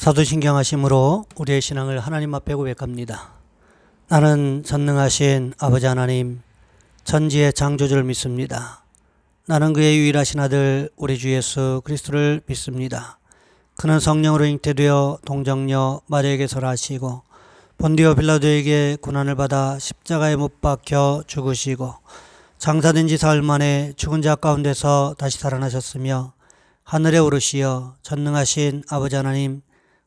사도신경하심으로 우리의 신앙을 하나님 앞에 고백합니다. 나는 전능하신 아버지 하나님, 천지의 창조주를 믿습니다. 나는 그의 유일하신 아들 우리 주 예수 그리스도를 믿습니다. 그는 성령으로 잉태되어 동정녀 마리아에게서 나시고 본디오 빌라도에게 고난을 받아 십자가에 못 박혀 죽으시고 장사된 지 사흘 만에 죽은 자 가운데서 다시 살아나셨으며 하늘에 오르시어 전능하신 아버지 하나님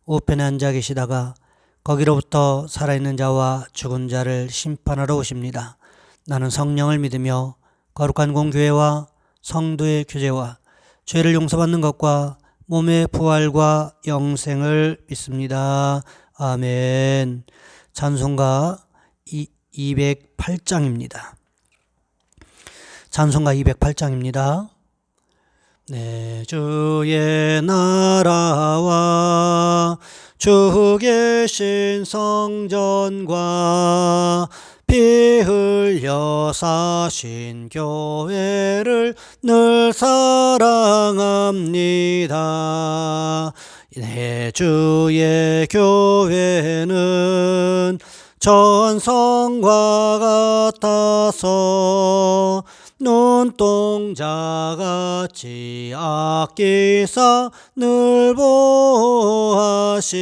우편에 앉아 계시다가 거기로부터 살아있는 자와 죽은 자를 심판하러 오십니다. 나는 성령을 믿으며 거룩한 공교회와 성도의 교제와 죄를 용서받는 것과 몸의 부활과 영생을 믿습니다. 아멘. 찬송가 208장입니다. 찬송가 208장입니다. 내 주의 나라와 주 계신 성전과 피 흘려 사신 교회를 늘 사랑합니다. 내 주의 교회는 전성과 같아서 눈동자같이 아끼사 늘 보호하시네.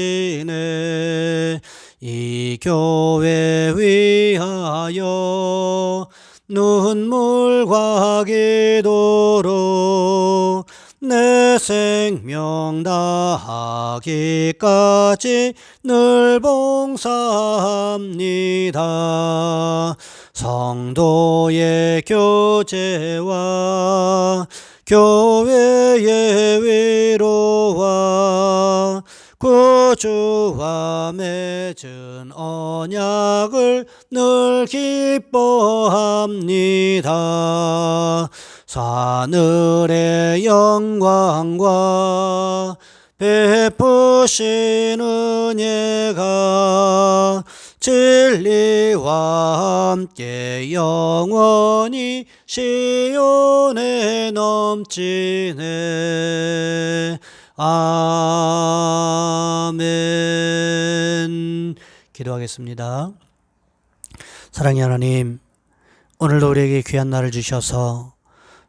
이 교회 위하여 눈물과 기도로 내 생명 다하기까지 늘 봉사합니다. 성도의 교제와 교회의 위로와 구주와 맺은 언약을 늘 기뻐합니다. 사늘의 영광과 베푸신 은혜가 진리와 함께 영원히 시온에 넘치네. 아멘. 기도하겠습니다. 사랑의 하나님, 오늘도 우리에게 귀한 날을 주셔서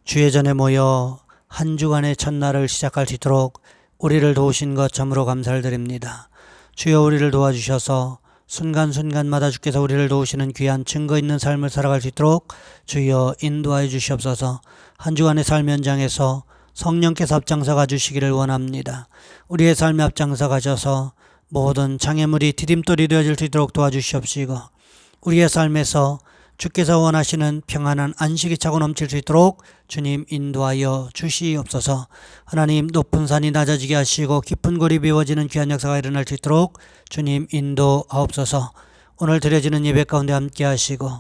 주의 전에 모여 한 주간의 첫날을 시작할 수 있도록 우리를 도우신 것 참으로 감사를 드립니다. 주여, 우리를 도와주셔서 순간순간마다 주께서 우리를 도우시는 귀한 증거 있는 삶을 살아갈 수 있도록 주여 인도하여 주시옵소서. 한 주간의 삶 현장에서 성령께서 앞장서 가주시기를 원합니다. 우리의 삶에 앞장서 가셔서 모든 장애물이 디딤돌이 되어질 수 있도록 도와주시옵시고, 우리의 삶에서 주께서 원하시는 평안한 안식이 차고 넘칠 수 있도록 주님 인도하여 주시옵소서. 하나님, 높은 산이 낮아지게 하시고 깊은 골이 비워지는 귀한 역사가 일어날 수 있도록 주님 인도하옵소서. 오늘 드려지는 예배 가운데 함께 하시고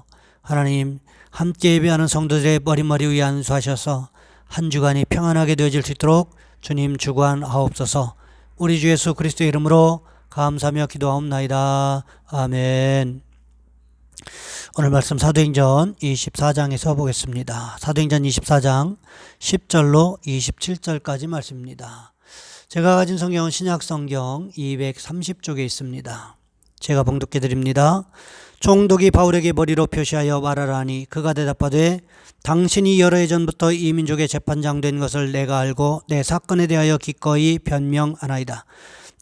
하나님, 함께 예배하는 성도들의 머리 위에 안수하셔서 한 주간이 평안하게 되어질 수 있도록 주님 주관하옵소서. 우리 주 예수 그리스도의 이름으로 감사하며 기도하옵나이다. 아멘. 오늘 말씀 사도행전 24장에서 보겠습니다. 사도행전 24장 10절로 27절까지 말씀입니다. 제가 가진 성경은 신약성경 230쪽에 있습니다. 제가 봉독해 드립니다. 총독이 바울에게 머리로 표시하여 말하라니, 그가 대답하되 당신이 여러 해 전부터 이 민족의 재판장 된 것을 내가 알고 내 사건에 대하여 기꺼이 변명하나이다.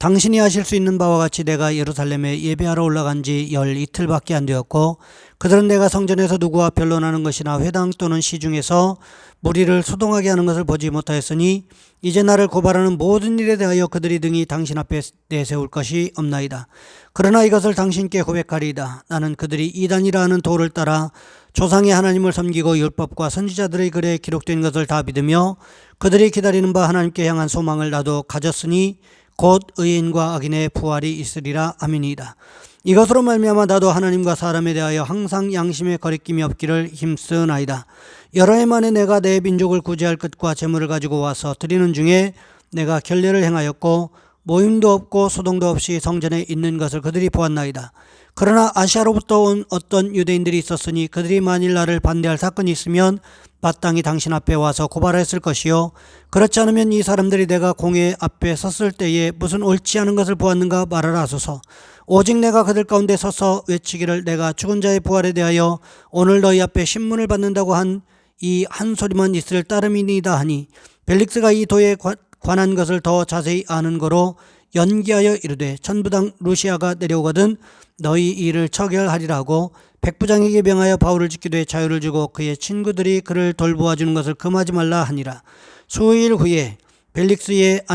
당신이 아실 수 있는 바와 같이 내가 예루살렘에 예배하러 올라간 지 열 이틀밖에 안 되었고, 그들은 내가 성전에서 누구와 변론하는 것이나 회당 또는 시중에서 무리를 소동하게 하는 것을 보지 못하였으니 이제 나를 고발하는 모든 일에 대하여 그들이 등이 당신 앞에 내세울 것이 없나이다. 그러나 이것을 당신께 고백하리이다. 나는 그들이 이단이라 하는 도를 따라 조상의 하나님을 섬기고 율법과 선지자들의 글에 기록된 것을 다 믿으며 그들이 기다리는 바 하나님께 향한 소망을 나도 가졌으니 곧 의인과 악인의 부활이 있으리라. 아멘이다. 이것으로 말미암아 나도 하나님과 사람에 대하여 항상 양심의 거리낌이 없기를 힘쓰나이다. 여러 해 만에 내가 내 민족을 구제할 것과 재물을 가지고 와서 드리는 중에 내가 결례를 행하였고 모임도 없고 소동도 없이 성전에 있는 것을 그들이 보았나이다. 그러나 아시아로부터 온 어떤 유대인들이 있었으니 그들이 만일 나를 반대할 사건이 있으면 마땅히 당신 앞에 와서 고발했을 것이요 그렇지 않으면 이 사람들이 내가 공회 앞에 섰을 때에 무슨 옳지 않은 것을 보았는가 말하라 하소서. 오직 내가 그들 가운데 서서 외치기를 내가 죽은 자의 부활에 대하여 오늘 너희 앞에 신문을 받는다고 한 이 한 소리만 있을 따름이니이다 하니 벨릭스가 이 도에 관한 것을 더 자세히 아는 거로 연기하여 이르되 천부당 루시아가 내려오거든 너희 일을 처결하리라 하고 백부장에게 명하여 바울을 지키되 자유를 주고 그의 친구들이 그를 돌보아 주는 것을 금하지 말라 하니라. 수일 후에 벨릭스가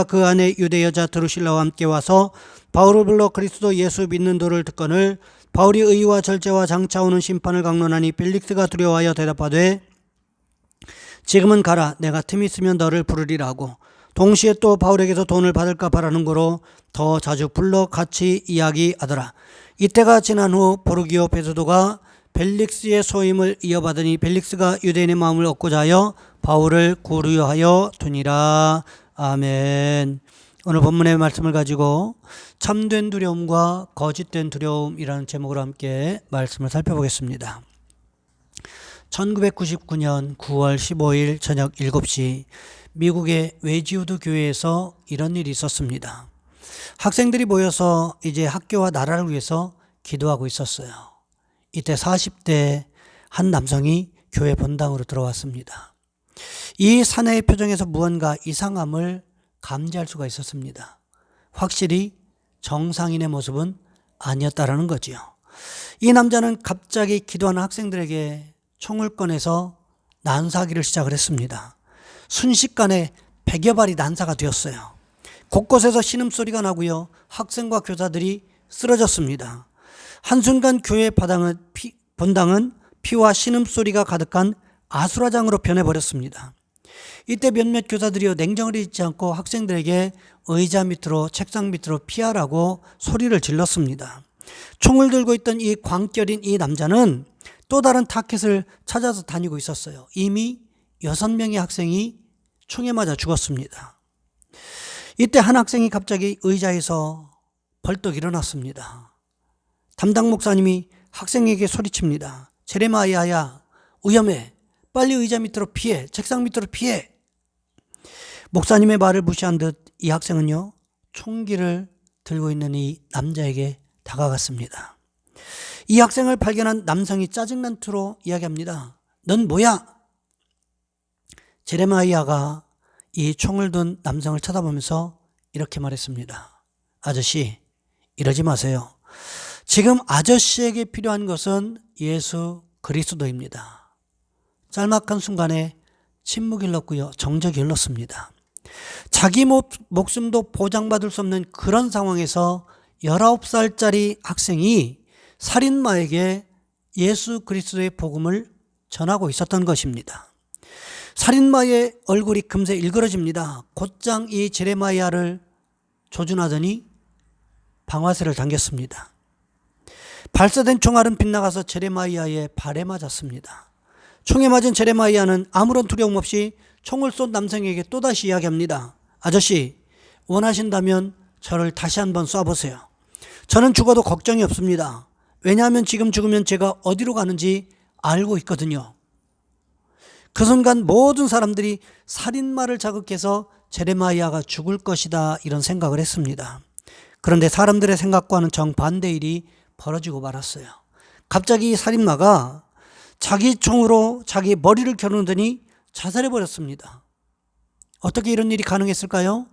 그 아내 유대 여자 드루실라와 함께 와서 바울을 불러 그리스도 예수 믿는 도를 듣거늘 바울이 의와 절제와 장차 오는 심판을 강론하니 벨릭스가 두려워하여 대답하되 지금은 가라 내가 틈이 있으면 너를 부르리라 하고 동시에 또 바울에게서 돈을 받을까 바라는 거로 더 자주 불러 같이 이야기하더라. 이때가 지난 후 보르기오 베소도가 벨릭스의 소임을 이어받으니 벨릭스가 유대인의 마음을 얻고자 하여 바울을 구류하여 두니라. 아멘. 오늘 본문의 말씀을 가지고 참된 두려움과 거짓된 두려움이라는 제목으로 함께 말씀을 살펴보겠습니다. 1999년 9월 15일 저녁 7시 미국의 웨지우드 교회에서 이런 일이 있었습니다. 학생들이 모여서 이제 학교와 나라를 위해서 기도하고 있었어요. 이때 40대 한 남성이 교회 본당으로 들어왔습니다. 이 사내의 표정에서 무언가 이상함을 감지할 수가 있었습니다. 확실히 정상인의 모습은 아니었다라는 거지요. 이 남자는 갑자기 기도하는 학생들에게 총을 꺼내서 난사하기를 시작을 했습니다. 순식간에 100여 발이 난사가 되었어요. 곳곳에서 신음소리가 나고요. 학생과 교사들이 쓰러졌습니다. 한순간 교회 본당은 피와 신음소리가 가득한 아수라장으로 변해버렸습니다. 이때 몇몇 교사들이요 냉정을 잊지 않고 학생들에게 의자 밑으로 책상 밑으로 피하라고 소리를 질렀습니다. 총을 들고 있던 이 광결인 이 남자는 또 다른 타켓을 찾아서 다니고 있었어요. 이미 6명의 학생이 총에 맞아 죽었습니다. 이때 한 학생이 갑자기 의자에서 벌떡 일어났습니다. 담당 목사님이 학생에게 소리칩니다. 제레마야야 위험해. 빨리 의자 밑으로 피해. 책상 밑으로 피해. 목사님의 말을 무시한 듯 이 학생은요 총기를 들고 있는 이 남자에게 다가갔습니다. 이 학생을 발견한 남성이 짜증난 투로 이야기합니다. 넌 뭐야? 제레마이아가 이 총을 든 남성을 쳐다보면서 이렇게 말했습니다. 아저씨, 이러지 마세요. 지금 아저씨에게 필요한 것은 예수 그리스도입니다. 짤막한 순간에 침묵이 흘렀고요. 정적이 흘렀습니다. 자기 목숨도 보장받을 수 없는 그런 상황에서 19살짜리 학생이 살인마에게 예수 그리스도의 복음을 전하고 있었던 것입니다. 살인마의 얼굴이 금세 일그러집니다. 곧장 이 제레마이아를 조준하더니 방아쇠를 당겼습니다. 발사된 총알은 빗나가서 제레마이아의 발에 맞았습니다. 총에 맞은 제레마이아는 아무런 두려움 없이 총을 쏜 남성에게 또다시 이야기합니다. 아저씨, 원하신다면 저를 다시 한번 쏴보세요. 저는 죽어도 걱정이 없습니다. 왜냐하면 지금 죽으면 제가 어디로 가는지 알고 있거든요. 그 순간 모든 사람들이 살인마를 자극해서 제레마이아가 죽을 것이다 이런 생각을 했습니다. 그런데 사람들의 생각과는 정반대의 일이 벌어지고 말았어요. 갑자기 이 살인마가 자기 총으로 자기 머리를 겨누더니 자살해버렸습니다. 어떻게 이런 일이 가능했을까요?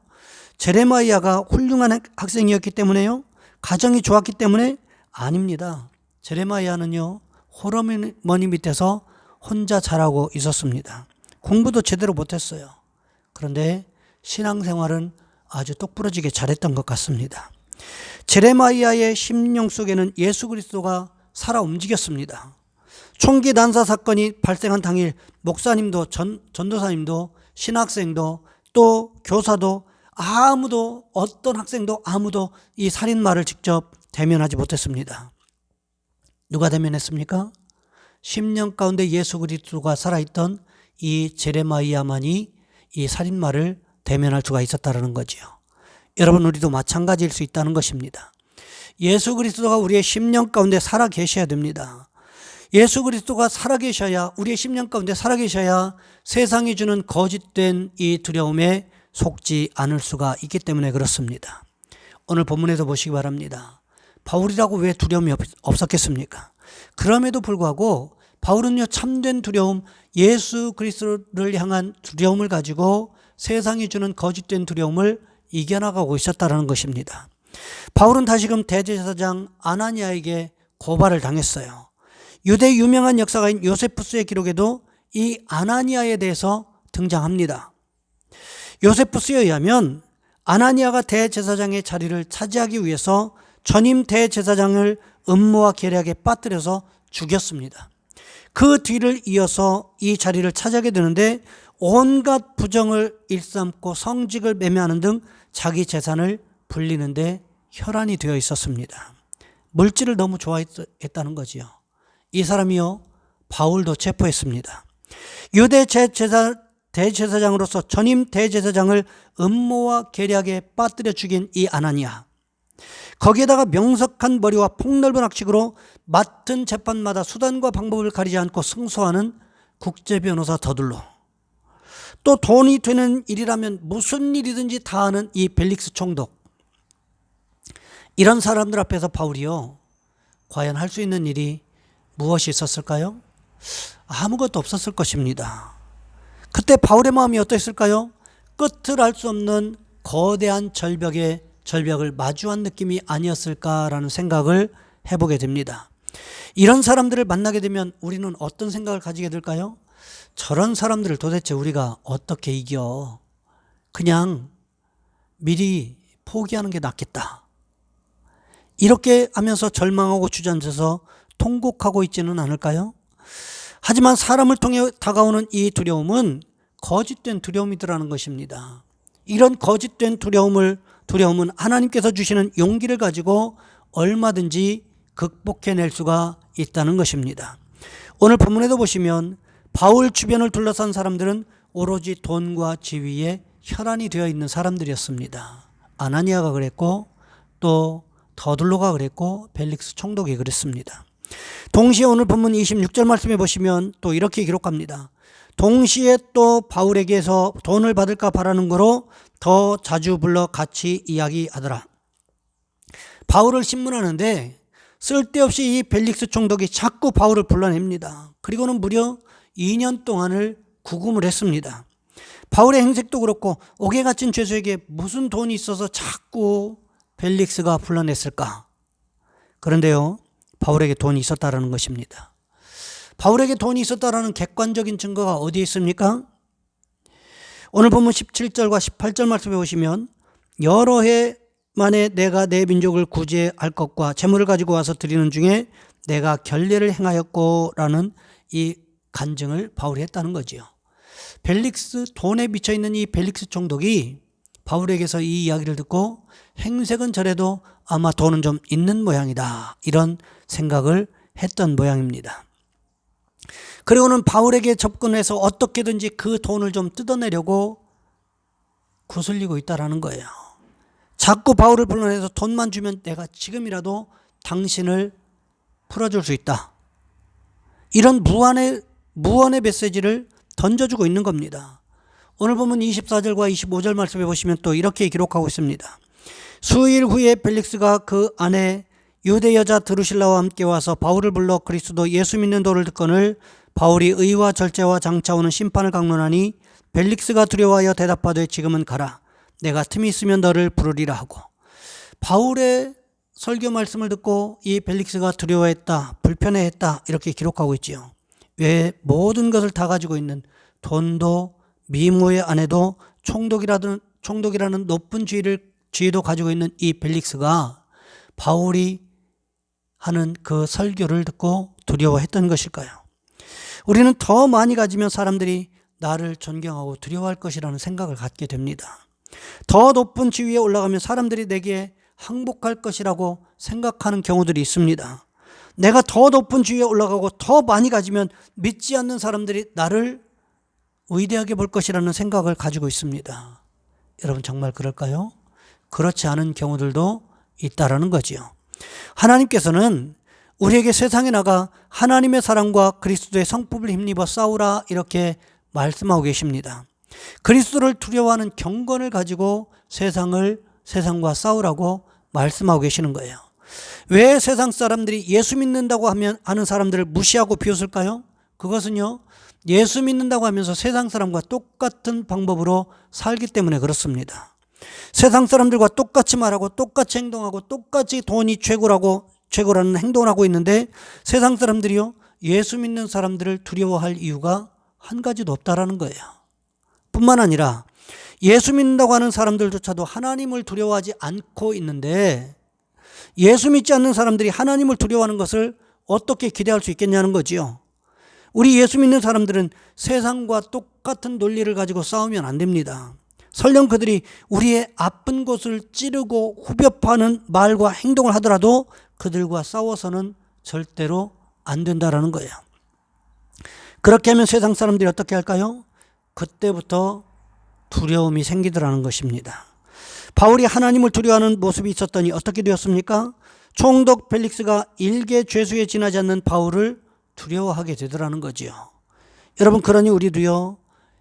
제레마이아가 훌륭한 학생이었기 때문에요? 가정이 좋았기 때문에? 아닙니다. 제레마이아는요 호러머니 밑에서 혼자 자라고 있었습니다. 공부도 제대로 못했어요. 그런데 신앙생활은 아주 똑부러지게 잘했던 것 같습니다. 제레마이아의 심령 속에는 예수 그리스도가 살아 움직였습니다. 총기 난사 사건이 발생한 당일 목사님도 전도사님도 신학생도 또 교사도 아무도 어떤 학생도 아무도 이 살인마를 직접 대면하지 못했습니다. 누가 대면했습니까? 10년 가운데 예수 그리스도가 살아있던 이 제레마이아만이 이 살인마를 대면할 수가 있었다는 거지요. 여러분 우리도 마찬가지일 수 있다는 것입니다. 예수 그리스도가 우리의 심령 가운데 살아 계셔야 됩니다. 예수 그리스도가 살아 계셔야, 우리의 심령 가운데 살아 계셔야 세상이 주는 거짓된 이 두려움에 속지 않을 수가 있기 때문에 그렇습니다. 오늘 본문에서 보시기 바랍니다. 바울이라고 왜 두려움이 없었겠습니까? 그럼에도 불구하고 바울은요, 참된 두려움, 예수 그리스도를 향한 두려움을 가지고 세상이 주는 거짓된 두려움을 이겨나가고 있었다는 것입니다. 바울은 다시금 대제사장 아나니아에게 고발을 당했어요. 유대 유명한 역사가인 요세푸스의 기록에도 이 아나니아에 대해서 등장합니다. 요세푸스에 의하면 아나니아가 대제사장의 자리를 차지하기 위해서 전임 대제사장을 음모와 계략에 빠뜨려서 죽였습니다. 그 뒤를 이어서 이 자리를 차지하게 되는데 온갖 부정을 일삼고 성직을 매매하는 등 자기 재산을 불리는데 혈안이 되어 있었습니다. 물질을 너무 좋아했다는 거지요. 이 사람이요, 바울도 체포했습니다. 유대 대제사장으로서 전임 대제사장을 음모와 계략에 빠뜨려 죽인 이 아나니아, 거기에다가 명석한 머리와 폭넓은 학식으로 맡은 재판마다 수단과 방법을 가리지 않고 승소하는 국제변호사 더둘로, 또 돈이 되는 일이라면 무슨 일이든지 다 하는 이 벨릭스 총독, 이런 사람들 앞에서 바울이요, 과연 할 수 있는 일이 무엇이 있었을까요? 아무것도 없었을 것입니다. 그때 바울의 마음이 어떠했을까요? 끝을 알 수 없는 거대한 절벽을 마주한 느낌이 아니었을까라는 생각을 해보게 됩니다. 이런 사람들을 만나게 되면 우리는 어떤 생각을 가지게 될까요? 저런 사람들을 도대체 우리가 어떻게 이겨? 그냥 미리 포기하는 게 낫겠다. 이렇게 하면서 절망하고 주저앉아서 통곡하고 있지는 않을까요? 하지만 사람을 통해 다가오는 이 두려움은 거짓된 두려움이더라는 것입니다. 이런 거짓된 두려움은 하나님께서 주시는 용기를 가지고 얼마든지 극복해낼 수가 있다는 것입니다. 오늘 본문에도 보시면 바울 주변을 둘러싼 사람들은 오로지 돈과 지위에 혈안이 되어 있는 사람들이었습니다. 아나니아가 그랬고 또 더둘로가 그랬고 벨릭스 총독이 그랬습니다. 동시에 오늘 본문 26절 말씀에 보시면 또 이렇게 기록합니다. 동시에 또 바울에게서 돈을 받을까 바라는 거로 더 자주 불러 같이 이야기하더라. 바울을 신문하는데 쓸데없이 이 벨릭스 총독이 자꾸 바울을 불러냅니다. 그리고는 무려 2년 동안을 구금을 했습니다. 바울의 행색도 그렇고 옥에 갇힌 죄수에게 무슨 돈이 있어서 자꾸 벨릭스가 불러냈을까? 그런데요, 바울에게 돈이 있었다라는 것입니다. 바울에게 돈이 있었다라는 객관적인 증거가 어디에 있습니까? 오늘 본문 17절과 18절 말씀해 보시면 여러 해 만에 내가 내 민족을 구제할 것과 재물을 가지고 와서 드리는 중에 내가 결례를 행하였고 라는 이 간증을 바울이 했다는 거지요. 벨릭스, 돈에 미쳐있는 이 벨릭스 총독이 바울에게서 이 이야기를 듣고 행색은 저래도 아마 돈은 좀 있는 모양이다, 이런 생각을 했던 모양입니다. 그리고는 바울에게 접근해서 어떻게든지 그 돈을 좀 뜯어내려고 구슬리고 있다라는 거예요. 자꾸 바울을 불러내서 돈만 주면 내가 지금이라도 당신을 풀어줄 수 있다, 이런 무언의 메시지를 던져주고 있는 겁니다. 오늘 보면 24절과 25절 말씀해 보시면 또 이렇게 기록하고 있습니다. 수일 후에 벨릭스가 그 아내 유대 여자 드루실라와 함께 와서 바울을 불러 그리스도 예수 믿는 도를 듣거늘 바울이 의와 절제와 장차 오는 심판을 강론하니 벨릭스가 두려워하여 대답하되 지금은 가라, 내가 틈이 있으면 너를 부르리라 하고, 바울의 설교 말씀을 듣고 이 벨릭스가 두려워했다, 불편해했다, 이렇게 기록하고 있지요. 왜 모든 것을 다 가지고 있는, 돈도 미모의 아내도 총독이라는 높은 지위도 가지고 있는 이 벨릭스가 바울이 하는 그 설교를 듣고 두려워했던 것일까요? 우리는 더 많이 가지면 사람들이 나를 존경하고 두려워할 것이라는 생각을 갖게 됩니다. 더 높은 지위에 올라가면 사람들이 내게 항복할 것이라고 생각하는 경우들이 있습니다. 내가 더 높은 지위에 올라가고 더 많이 가지면 믿지 않는 사람들이 나를 위대하게 볼 것이라는 생각을 가지고 있습니다. 여러분 정말 그럴까요? 그렇지 않은 경우들도 있다라는 거지요. 하나님께서는 우리에게 세상에 나가 하나님의 사랑과 그리스도의 성품을 힘입어 싸우라 이렇게 말씀하고 계십니다. 그리스도를 두려워하는 경건을 가지고 세상과 싸우라고 말씀하고 계시는 거예요. 왜 세상 사람들이 예수 믿는다고 하는 사람들을 무시하고 비웃을까요? 그것은요, 예수 믿는다고 하면서 세상 사람과 똑같은 방법으로 살기 때문에 그렇습니다. 세상 사람들과 똑같이 말하고 똑같이 행동하고 똑같이 돈이 최고라는 행동을 하고 있는데 세상 사람들이요, 예수 믿는 사람들을 두려워할 이유가 한 가지도 없다라는 거예요. 뿐만 아니라 예수 믿는다고 하는 사람들조차도 하나님을 두려워하지 않고 있는데 예수 믿지 않는 사람들이 하나님을 두려워하는 것을 어떻게 기대할 수 있겠냐는 거지요. 우리 예수 믿는 사람들은 세상과 똑같은 논리를 가지고 싸우면 안 됩니다. 설령 그들이 우리의 아픈 곳을 찌르고 후벼파는 말과 행동을 하더라도 그들과 싸워서는 절대로 안 된다라는 거예요. 그렇게 하면 세상 사람들이 어떻게 할까요? 그때부터 두려움이 생기더라는 것입니다. 바울이 하나님을 두려워하는 모습이 있었더니 어떻게 되었습니까? 총독 펠릭스가 일개 죄수에 지나지 않는 바울을 두려워하게 되더라는 거지요. 여러분, 그러니 우리도요,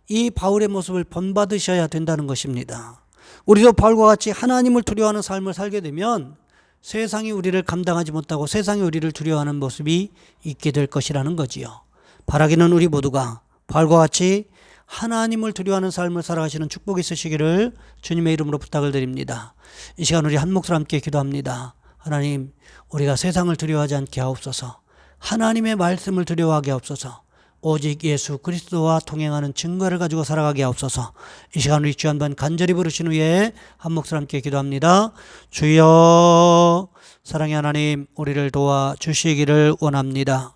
이 바울의 모습을 본받으셔야 된다는 것입니다. 우리도 바울과 같이 하나님을 두려워하는 삶을 살게 되면 세상이 우리를 감당하지 못하고 세상이 우리를 두려워하는 모습이 있게 될 것이라는 거지요. 바라기는 우리 모두가 바울과 같이 하나님을 두려워하는 삶을 살아가시는 축복이 있으시기를 주님의 이름으로 부탁을 드립니다. 이 시간 우리 한 목소리 함께 기도합니다. 하나님, 우리가 세상을 두려워하지 않게 하옵소서. 하나님의 말씀을 두려워하게 하옵소서. 오직 예수 그리스도와 동행하는 증거를 가지고 살아가게 하옵소서. 이 시간 우리 주 한번 간절히 부르신 후에 한 목소리 함께 기도합니다. 주여, 사랑의 하나님, 우리를 도와주시기를 원합니다.